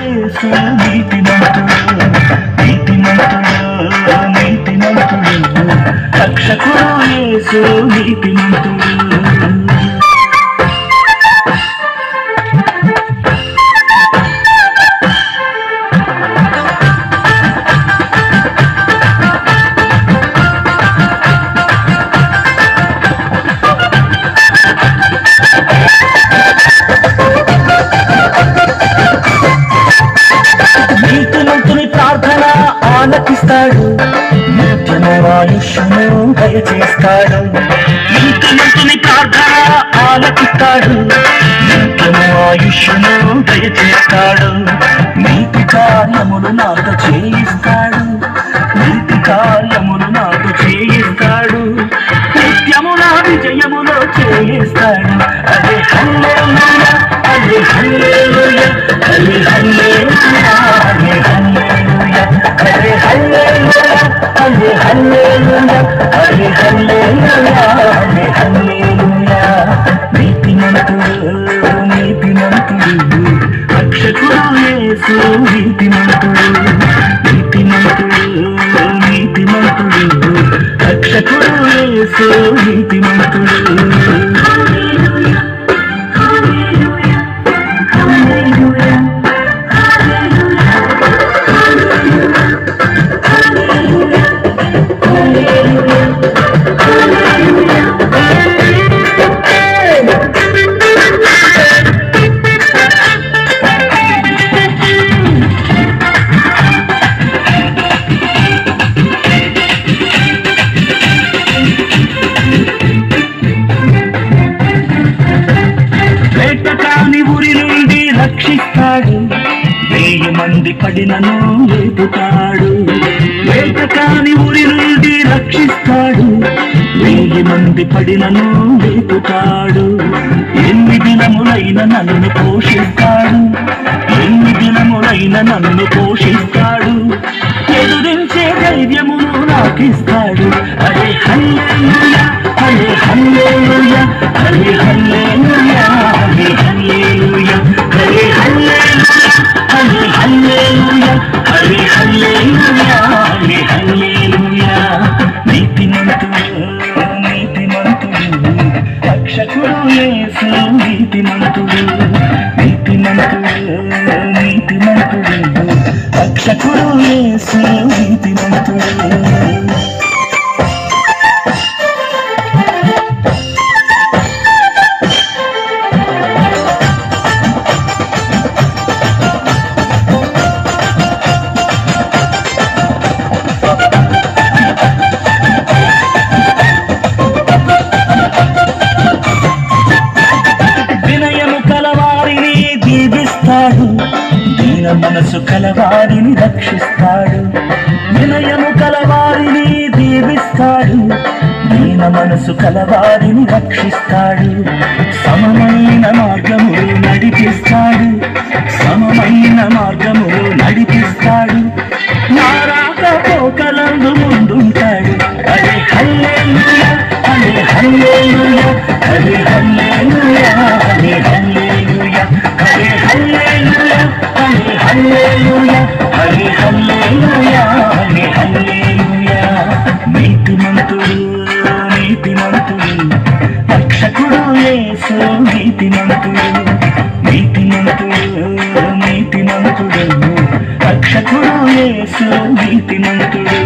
యేసు నీతిమంతుడు, నీతిమంతుడు, నీతిమంతుడు, రక్షకుడు యేసు నీతిమంతుడు. నీతిమంతుని ప్రార్థన ఆలకిస్తాడు, నిత్యము ఆయుష్ను దయచేస్తాడు. నీతిమంతుని ప్రార్థన ఆలకిస్తాడు, నిత్యము ఆయుష్ను దయచేస్తాడు. నీతి కార్యములు నాతో చేయిస్తాడు, నీతి కార్యములు నాతో చేయిస్తాడు. నిత్యము నా విజయములో చేయిస్తాడు. అదే హల్లెలూయా, అదే హల్లెలూయా, అదే హల్లెలూయా, అదే హల్లెలూయా, అదే హల్లెలూయా, అదే హల్లెలూయా, అదే హల్లెలూయా, అదే హల్లెలూయా. నీతిమంతుడు, నీతిమంతుడు, రక్షకుడు యేసు నీతిమంతుడు, నీతిమంతుడు, నీతిమంతుడు, రక్షకుడు యేసు నీతిమంతుడు. వేటకాని ఊరి నుండి రక్షిస్తాడు, 1000 మంది పడినను లేపుతాడు. వేటకాని ఊరి నుండి రక్షిస్తాడు, 1000 మంది పడినను లేపుతాడు. 8 దినములైన నన్ను పోషిస్తాడు, 8 దినములైన నన్ను పోషిస్తాడు. ఎదురించే ధైర్యమును నాకిస్తాడు. అదే హల్లెలూయా, అదే హల్లెలూయా, అదే హల్లెలూయా, అదే హల్లెలూయా, అదే హల్లెలూయా, అదే హల్లెలూయా, అదే హల్లెలూయా, అదే హల్లెలూయా. నీతిమంతుడు, నీతిమంతుడు, రక్షకుడు యేసు నీతిమంతుడు, నీతిమంతుడు, నీతిమంతుడు, రక్షకుడు యేసు నీతిమంతుడు. వినయము కలవారిని దీవిస్తాడు, దీన మనసు కలవారిని రక్షిస్తాడు. వినయము కలవారిని దీవిస్తాడు, దీన మనసు కలవారిని రక్షిస్తాడు. సమమైన మార్గములు నడిపిస్తాడు, సమమైన మార్గములు నడిపిస్తాడు. నారాకపోకలందు ముందుంటాడు. అదే హల్లెలూయా, అదే హల్లెలూయా, అదే హల్లెలూయా, అదే హల్లెలూయా, అదే హల్లెలూయా, అదే హల్లెలూయా, అదే హల్లెలూయా, అదే హల్లెలూయా. నీతిమంతుడు, నీతిమంతుడు, రక్షకుడు యేసు నీతిమంతుడు, నీతిమంతుడు, నీతిమంతుడు, రక్షకుడు యేసు నీతిమంతుడు.